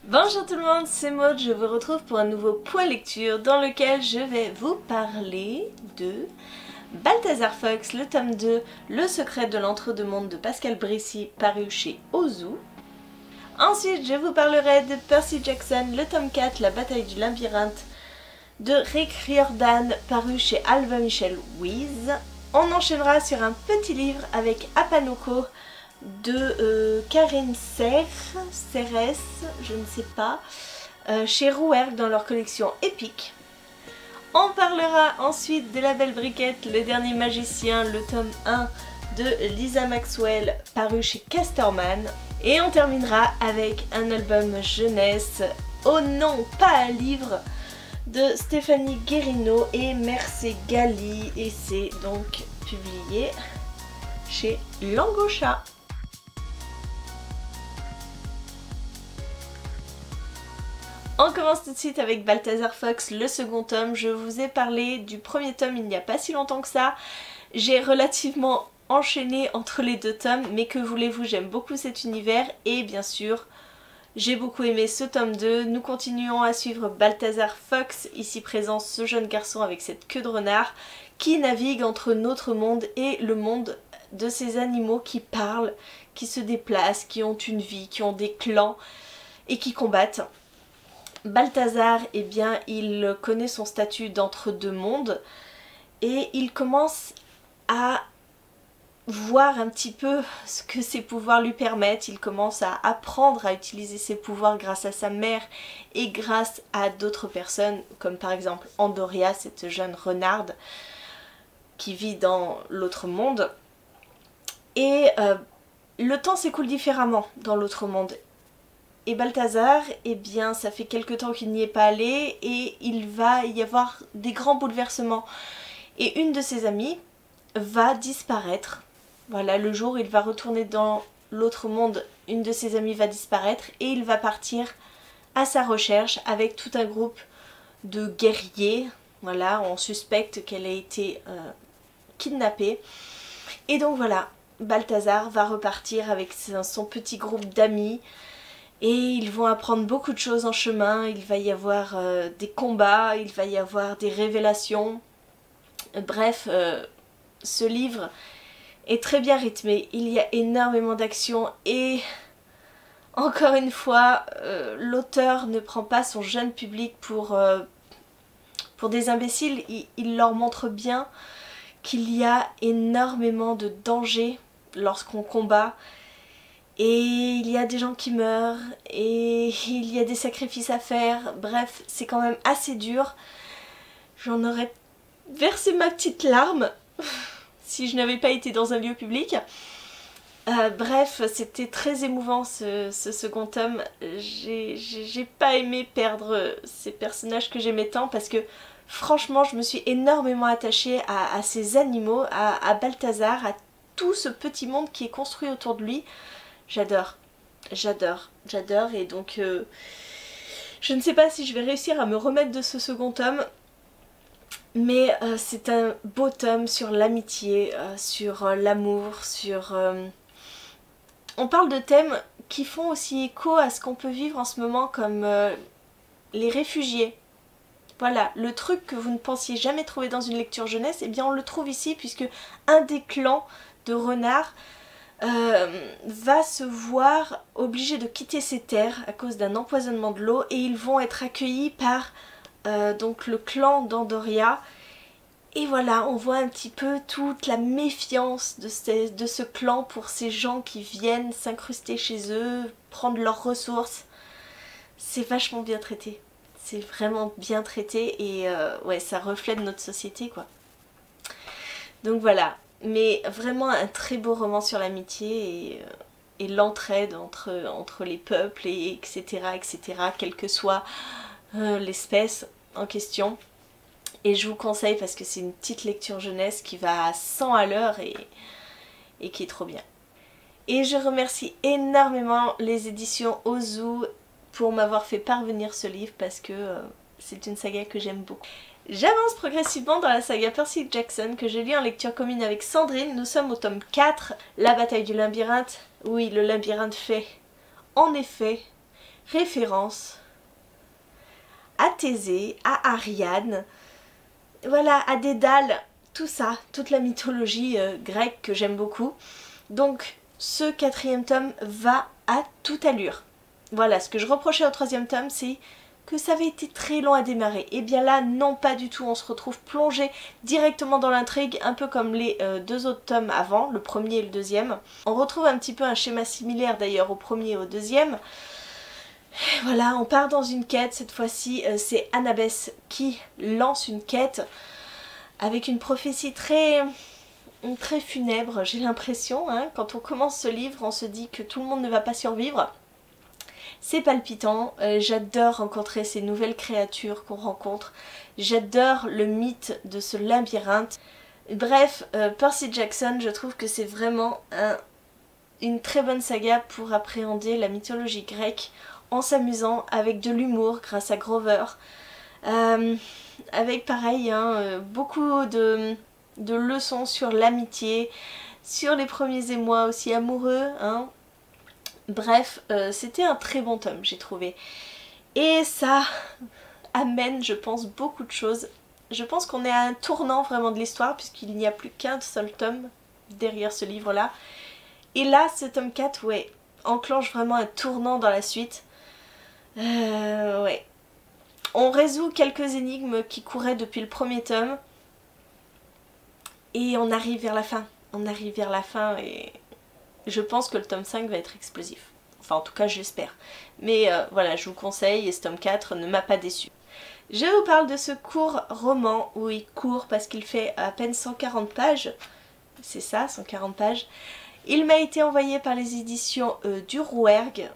Bonjour tout le monde, c'est Maud, je vous retrouve pour un nouveau point lecture dans lequel je vais vous parler de Balthazar Fox, le tome 2, Le secret de l'entre-deux-mondes de Pascal Brissy, paru chez Ozu. Ensuite, je vous parlerai de Percy Jackson, le tome 4, La bataille du labyrinthe de Rick Riordan, paru chez Alva Michel Wyss. On enchaînera sur un petit livre avec Apanoko de Karine Serres, je ne sais pas, chez Rouergue dans leur collection épique. On parlera ensuite de La Belle Briquette, le dernier magicien, le tome 1 de Lisa Maxwell, paru chez Casterman. Et on terminera avec un album jeunesse, oh non, pas un livre, de Stéphanie Guérino et Mercé Gali, et c'est donc publié chez Langocha. On commence tout de suite avec Balthazar Fox, le second tome. Je vous ai parlé du premier tome il n'y a pas si longtemps que ça. J'ai relativement enchaîné entre les deux tomes, mais que voulez-vous, j'aime beaucoup cet univers et bien sûr, j'ai beaucoup aimé ce tome 2. Nous continuons à suivre Balthazar Fox, ici présent ce jeune garçon avec cette queue de renard, qui navigue entre notre monde et le monde de ces animaux qui parlent, qui se déplacent, qui ont une vie, qui ont des clans et qui combattent. Balthazar, eh bien, il connaît son statut d'entre-deux mondes et il commence à voir un petit peu ce que ses pouvoirs lui permettent. Il commence à apprendre à utiliser ses pouvoirs grâce à sa mère et grâce à d'autres personnes, comme par exemple Andoria, cette jeune renarde qui vit dans l'autre monde. Et le temps s'écoule différemment dans l'autre monde. Et Balthazar, eh bien, ça fait quelque temps qu'il n'y est pas allé et il va y avoir des grands bouleversements. Et une de ses amies va disparaître. Voilà, le jour où il va retourner dans l'autre monde, une de ses amies va disparaître et il va partir à sa recherche avec tout un groupe de guerriers. Voilà, on suspecte qu'elle a été kidnappée. Et donc voilà, Balthazar va repartir avec son petit groupe d'amis. Et ils vont apprendre beaucoup de choses en chemin, il va y avoir des combats, il va y avoir des révélations. Bref, ce livre est très bien rythmé, il y a énormément d'action et encore une fois, l'auteur ne prend pas son jeune public pour des imbéciles, il leur montre bien qu'il y a énormément de danger lorsqu'on combat. Et il y a des gens qui meurent, et il y a des sacrifices à faire, bref, c'est quand même assez dur. J'en aurais versé ma petite larme si je n'avais pas été dans un lieu public. Bref, c'était très émouvant ce second tome. J'ai pas aimé perdre ces personnages que j'aimais tant parce que franchement je me suis énormément attachée à ces animaux, à Balthazar, à tout ce petit monde qui est construit autour de lui. J'adore, j'adore et donc je ne sais pas si je vais réussir à me remettre de ce second tome, mais c'est un beau tome sur l'amitié, sur l'amour, sur... On parle de thèmes qui font aussi écho à ce qu'on peut vivre en ce moment comme les réfugiés. Voilà, le truc que vous ne pensiez jamais trouver dans une lecture jeunesse, eh bien on le trouve ici puisque un des clans de renards va se voir obligé de quitter ses terres à cause d'un empoisonnement de l'eau et ils vont être accueillis par donc le clan d'Andoria. Et voilà, on voit un petit peu toute la méfiance de ce clan pour ces gens qui viennent s'incruster chez eux, prendre leurs ressources. C'est vachement bien traité. C'est vraiment bien traité et ouais, ça reflète notre société quoi. Donc voilà. Mais vraiment un très beau roman sur l'amitié et l'entraide entre les peuples, et etc. quelle que soit l'espèce en question. Et je vous conseille parce que c'est une petite lecture jeunesse qui va à 100 à l'heure et qui est trop bien. Et je remercie énormément les éditions Ozu pour m'avoir fait parvenir ce livre parce que c'est une saga que j'aime beaucoup. J'avance progressivement dans la saga Percy Jackson que j'ai lu en lecture commune avec Sandrine. Nous sommes au tome 4, La bataille du labyrinthe. Oui, le labyrinthe fait en effet référence à Thésée, à Ariane, voilà, à Dédale, tout ça, toute la mythologie grecque que j'aime beaucoup. Donc ce 4e tome va à toute allure. Voilà, ce que je reprochais au 3e tome, c'est que ça avait été très long à démarrer. Et bien là, non, pas du tout, on se retrouve plongé directement dans l'intrigue, un peu comme les 2 autres tomes avant, le premier et le 2e. On retrouve un petit peu un schéma similaire d'ailleurs au premier et au 2e. Voilà, on part dans une quête, cette fois-ci c'est Annabeth qui lance une quête avec une prophétie très funèbre, j'ai l'impression. Hein. Quand on commence ce livre, on se dit que tout le monde ne va pas survivre. C'est palpitant, j'adore rencontrer ces nouvelles créatures qu'on rencontre, j'adore le mythe de ce labyrinthe. Bref, Percy Jackson, je trouve que c'est vraiment une très bonne saga pour appréhender la mythologie grecque en s'amusant avec de l'humour grâce à Grover. Avec pareil, beaucoup de leçons sur l'amitié, sur les premiers émois aussi amoureux. Hein. Bref, c'était un très bon tome, j'ai trouvé. Et ça amène, je pense, beaucoup de choses. Je pense qu'on est à un tournant vraiment de l'histoire, puisqu'il n'y a plus qu'un seul tome derrière ce livre-là. Et là, ce tome 4, ouais, enclenche vraiment un tournant dans la suite. Ouais. On résout quelques énigmes qui couraient depuis le premier tome. Et on arrive vers la fin. On arrive vers la fin et je pense que le tome 5 va être explosif. Enfin, en tout cas, je l'espère. Mais voilà, je vous conseille et ce tome 4 ne m'a pas déçu. Je vous parle de ce court roman où il court parce qu'il fait à peine 140 pages. C'est ça, 140 pages. Il m'a été envoyé par les éditions du Rouergue.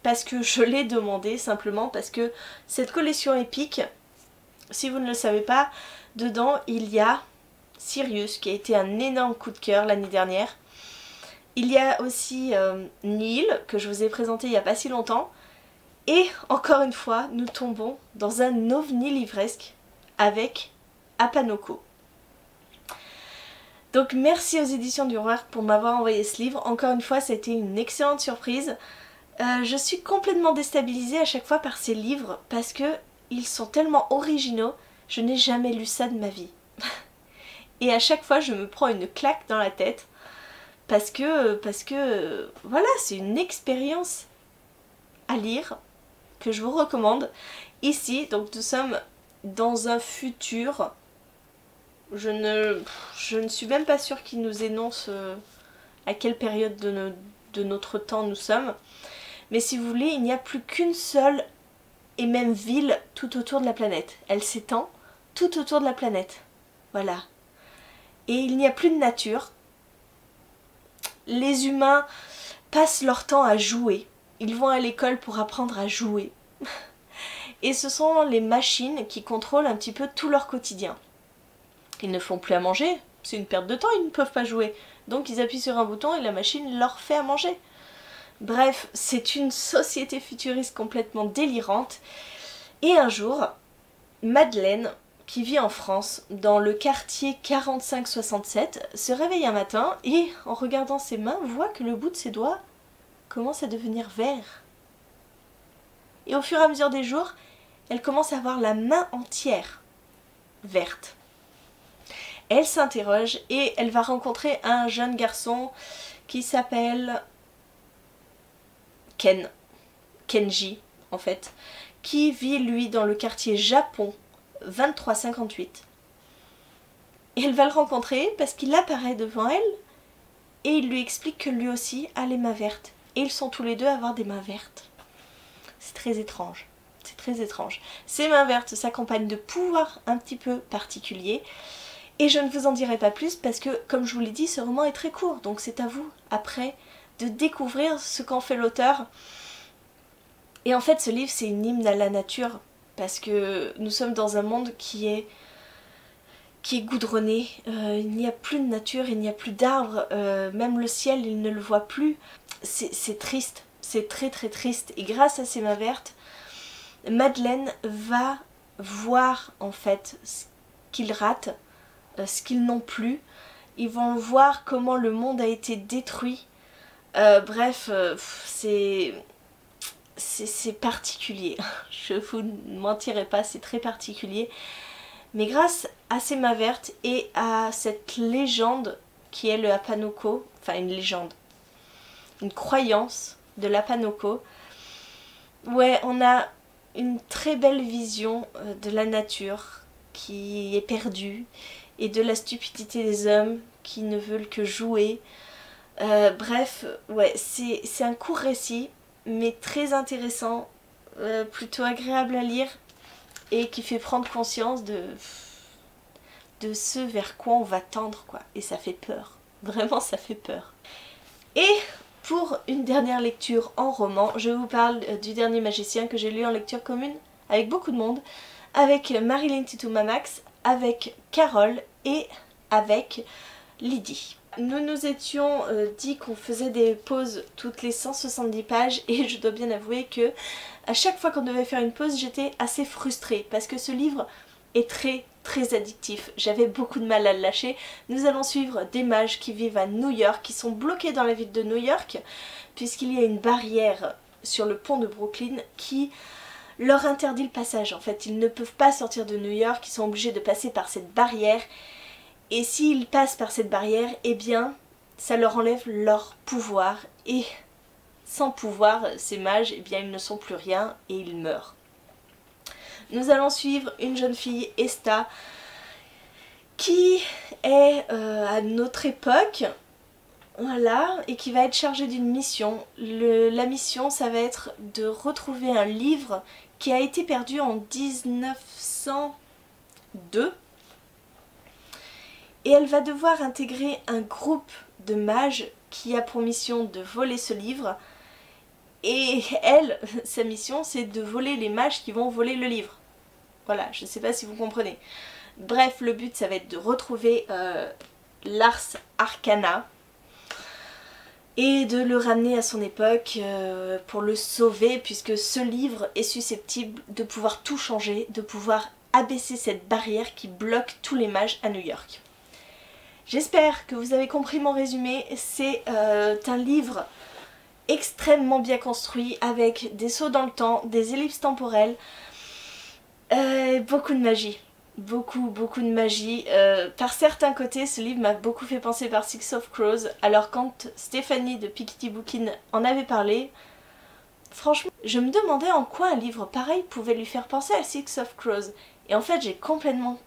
Parce que je l'ai demandé, simplement parce que cette collection épique, si vous ne le savez pas, dedans il y a Sirius qui a été un énorme coup de cœur l'année dernière. Il y a aussi Neil que je vous ai présenté il n'y a pas si longtemps. Et encore une fois, nous tombons dans un ovni livresque avec Apanoko. Donc merci aux éditions du Rouergue pour m'avoir envoyé ce livre. Encore une fois, c'était une excellente surprise. Je suis complètement déstabilisée à chaque fois par ces livres parce que ils sont tellement originaux, je n'ai jamais lu ça de ma vie. Et à chaque fois je me prends une claque dans la tête parce que voilà, c'est une expérience à lire que je vous recommande. Ici, donc nous sommes dans un futur, je ne suis même pas sûre qu'il nous énonce à quelle période de notre temps nous sommes. Mais si vous voulez, il n'y a plus qu'une seule et même ville tout autour de la planète. Elle s'étend tout autour de la planète. Voilà. Et il n'y a plus de nature. Les humains passent leur temps à jouer. Ils vont à l'école pour apprendre à jouer. Et ce sont les machines qui contrôlent un petit peu tout leur quotidien. Ils ne font plus à manger. C'est une perte de temps, ils ne peuvent pas jouer. Donc ils appuient sur un bouton et la machine leur fait à manger. Bref, c'est une société futuriste complètement délirante. Et un jour, Madeleine, qui vit en France, dans le quartier 4567, se réveille un matin et, en regardant ses mains, voit que le bout de ses doigts commence à devenir vert. Et au fur et à mesure des jours, elle commence à avoir la main entière verte. Elle s'interroge et elle va rencontrer un jeune garçon qui s'appelle Kenji en fait, qui vit lui dans le quartier Japon 2358. Et elle va le rencontrer parce qu'il apparaît devant elle et il lui explique que lui aussi a les mains vertes. Et ils sont tous les deux à avoir des mains vertes. C'est très étrange. C'est très étrange. Ces mains vertes s'accompagnent de pouvoirs un petit peu particuliers. Et je ne vous en dirai pas plus parce que, comme je vous l'ai dit, ce roman est très court. Donc c'est à vous, après, de découvrir ce qu'en fait l'auteur. Et en fait, ce livre, c'est une hymne à la nature. Parce que nous sommes dans un monde qui est goudronné. Il n'y a plus de nature, il n'y a plus d'arbres. Même le ciel, il ne le voit plus. C'est triste. C'est très très triste. Et grâce à ces mains vertes, Madeleine va voir en fait ce qu'ils ratent, ce qu'ils n'ont plus. Ils vont voir comment le monde a été détruit. Bref, c'est c'est particulier. Je vous mentirai pas, c'est très particulier. Mais grâce à ces mâts vertes et à cette légende qui est le Apanoko, enfin une légende, une croyance de l'Apanoko, ouais, on a une très belle vision de la nature qui est perdue et de la stupidité des hommes qui ne veulent que jouer. Bref, ouais, c'est un court récit, mais très intéressant, plutôt agréable à lire et qui fait prendre conscience de ce vers quoi on va tendre, quoi. Et ça fait peur, vraiment ça fait peur. Et pour une dernière lecture en roman, je vous parle du Dernier Magicien que j'ai lu en lecture commune avec beaucoup de monde, avec Marilyn Titoumamax, avec Carole et avec Lydie. Nous nous étions dit qu'on faisait des pauses toutes les 170 pages et je dois bien avouer que à chaque fois qu'on devait faire une pause, j'étais assez frustrée parce que ce livre est très addictif. J'avais beaucoup de mal à le lâcher. Nous allons suivre des mages qui vivent à New York, qui sont bloqués dans la ville de New York puisqu'il y a une barrière sur le pont de Brooklyn qui leur interdit le passage. En fait, ils ne peuvent pas sortir de New York, ils sont obligés de passer par cette barrière. Et s'ils passent par cette barrière, eh bien, ça leur enlève leur pouvoir. Et sans pouvoir, ces mages, eh bien, ils ne sont plus rien et ils meurent. Nous allons suivre une jeune fille, Esta, qui est à notre époque, voilà, et qui va être chargée d'une mission. La mission, ça va être de retrouver un livre qui a été perdu en 1902. Et elle va devoir intégrer un groupe de mages qui a pour mission de voler ce livre. Et elle, sa mission, c'est de voler les mages qui vont voler le livre. Voilà, je ne sais pas si vous comprenez. Bref, le but, ça va être de retrouver l'Ars Arcana et de le ramener à son époque pour le sauver, puisque ce livre est susceptible de pouvoir tout changer, de pouvoir abaisser cette barrière qui bloque tous les mages à New York. J'espère que vous avez compris mon résumé. C'est un livre extrêmement bien construit avec des sauts dans le temps, des ellipses temporelles, beaucoup de magie. Beaucoup de magie. Par certains côtés, ce livre m'a beaucoup fait penser par Six of Crows. Alors quand Stéphanie de Piketty Bookin en avait parlé, franchement, je me demandais en quoi un livre pareil pouvait lui faire penser à Six of Crows. Et en fait, j'ai complètement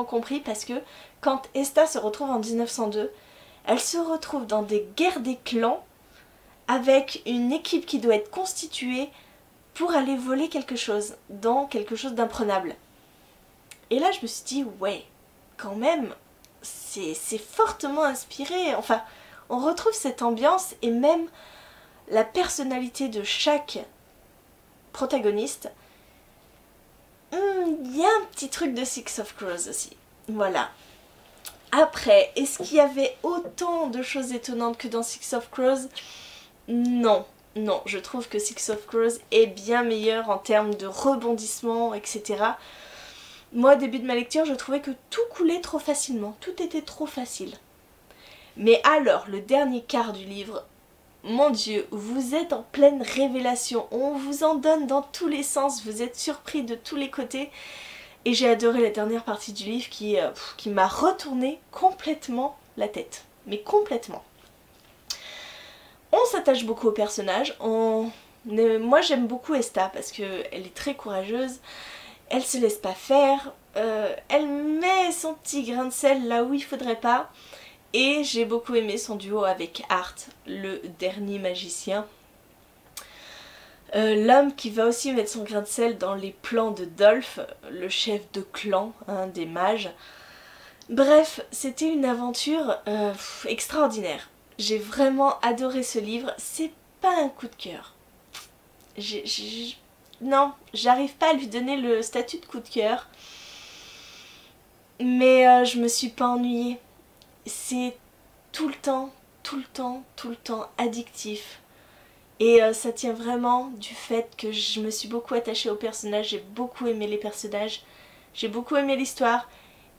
compris parce que quand Esta se retrouve en 1902, elle se retrouve dans des guerres des clans avec une équipe qui doit être constituée pour aller voler quelque chose, dans quelque chose d'imprenable. Et là je me suis dit ouais, quand même, c'est fortement inspiré, enfin on retrouve cette ambiance et même la personnalité de chaque protagoniste. Il y a un petit truc de Six of Crows aussi, voilà. Après, est-ce qu'il y avait autant de choses étonnantes que dans Six of Crows? Non, je trouve que Six of Crows est bien meilleur en termes de rebondissement, etc. Moi, au début de ma lecture, je trouvais que tout coulait trop facilement, tout était trop facile. Mais alors, le dernier quart du livre, mon Dieu, vous êtes en pleine révélation, on vous en donne dans tous les sens, vous êtes surpris de tous les côtés. Et j'ai adoré la dernière partie du livre qui m'a retourné complètement la tête, mais complètement. On s'attache beaucoup aux personnages, moi j'aime beaucoup Esta parce qu'elle est très courageuse, elle se laisse pas faire, elle met son petit grain de sel là où il faudrait pas, et j'ai beaucoup aimé son duo avec Art, le dernier magicien. L'homme qui va aussi mettre son grain de sel dans les plans de Dolph, le chef de clan des mages. Bref, c'était une aventure extraordinaire. J'ai vraiment adoré ce livre, c'est pas un coup de cœur. Non, j'arrive pas à lui donner le statut de coup de cœur. Mais je me suis pas ennuyée. C'est tout le temps addictif. Et ça tient vraiment du fait que je me suis beaucoup attachée aux personnages, j'ai beaucoup aimé les personnages, j'ai beaucoup aimé l'histoire.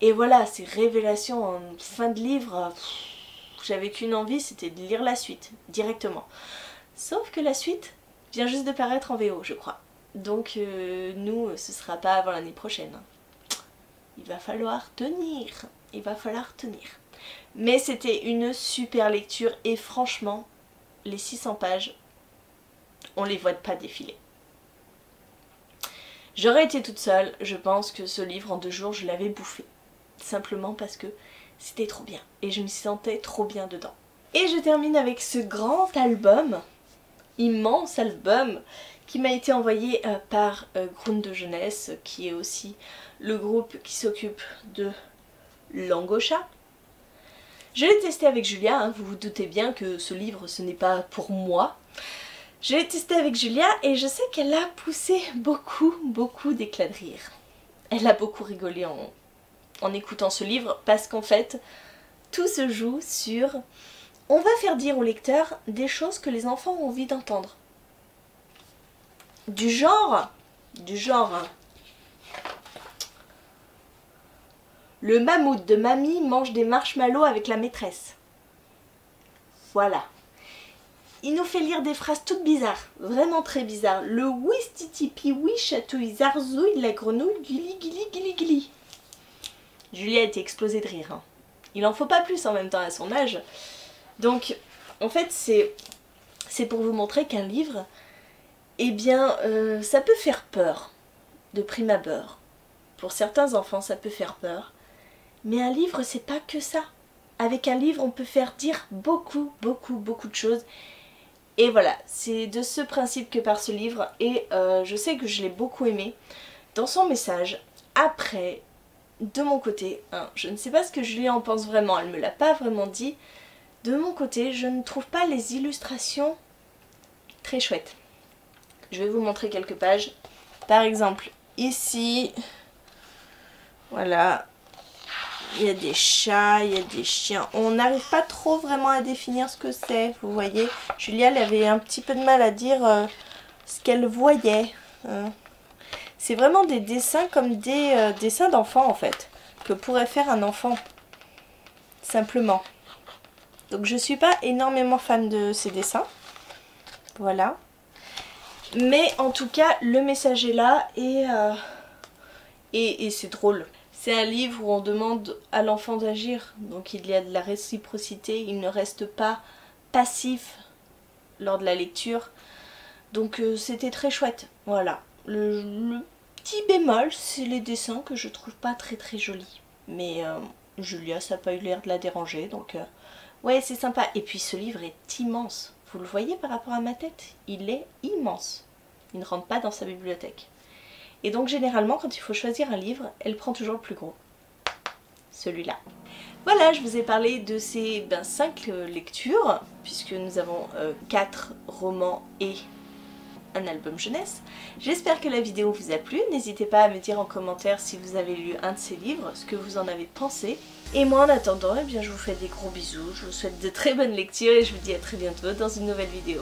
Et voilà, ces révélations en fin de livre, j'avais qu'une envie, c'était de lire la suite, directement. Sauf que la suite, vient juste de paraître en VO je crois. Donc nous ce sera pas avant l'année prochaine. Il va falloir tenir, il va falloir tenir. Mais c'était une super lecture et franchement, les 600 pages, on les voit pas défiler. J'aurais été toute seule, je pense que ce livre en 2 jours je l'avais bouffé. Simplement parce que c'était trop bien et je me sentais trop bien dedans. Et je termine avec ce grand album, immense album, qui m'a été envoyé par Grund de Jeunesse, qui est aussi le groupe qui s'occupe de Langocha. Je l'ai testé avec Julia, hein, vous vous doutez bien que ce livre ce n'est pas pour moi. Je l'ai testé avec Julia et je sais qu'elle a poussé beaucoup d'éclats de rire. Elle a beaucoup rigolé en écoutant ce livre parce qu'en fait, tout se joue sur... On va faire dire au lecteur des choses que les enfants ont envie d'entendre. Du genre, hein. Le mammouth de mamie mange des marshmallows avec la maîtresse. Voilà. Il nous fait lire des phrases toutes bizarres, vraiment très bizarres. Le ouistitipi oui chatouille zarzouille la grenouille gili gili gili gili. Julia a été explosée de rire. Hein. Il en faut pas plus en même temps à son âge. Donc en fait c'est pour vous montrer qu'un livre, eh bien ça peut faire peur de prime abord. Pour certains enfants ça peut faire peur. Mais un livre c'est pas que ça. Avec un livre on peut faire dire beaucoup de choses. Et voilà, c'est de ce principe que part ce livre et je sais que je l'ai beaucoup aimé. Dans son message, après, de mon côté, hein, je ne sais pas ce que Julia en pense vraiment, elle me l'a pas vraiment dit. De mon côté, je ne trouve pas les illustrations très chouettes. Je vais vous montrer quelques pages. Par exemple, ici, voilà, il y a des chats, il y a des chiens. On n'arrive pas trop vraiment à définir ce que c'est, vous voyez. Julia, elle avait un petit peu de mal à dire ce qu'elle voyait. C'est vraiment des dessins comme des dessins d'enfants en fait, que pourrait faire un enfant, simplement. Donc je suis pas énormément fan de ces dessins, voilà. Mais en tout cas, le message est là et c'est drôle. C'est un livre où on demande à l'enfant d'agir, donc il y a de la réciprocité, il ne reste pas passif lors de la lecture. Donc c'était très chouette, voilà. Le petit bémol, c'est les dessins que je trouve pas très jolis. Mais Julia, ça n'a pas eu l'air de la déranger, donc ouais, c'est sympa. Et puis ce livre est immense. Vous le voyez par rapport à ma tête? Il est immense. Il ne rentre pas dans sa bibliothèque. Et donc généralement, quand il faut choisir un livre, elle prend toujours le plus gros. Celui-là. Voilà, je vous ai parlé de ces 5 lectures, puisque nous avons 4 romans et un album jeunesse. J'espère que la vidéo vous a plu. N'hésitez pas à me dire en commentaire si vous avez lu un de ces livres, ce que vous en avez pensé. Et moi en attendant, eh bien, je vous fais des gros bisous, je vous souhaite de très bonnes lectures et je vous dis à très bientôt dans une nouvelle vidéo.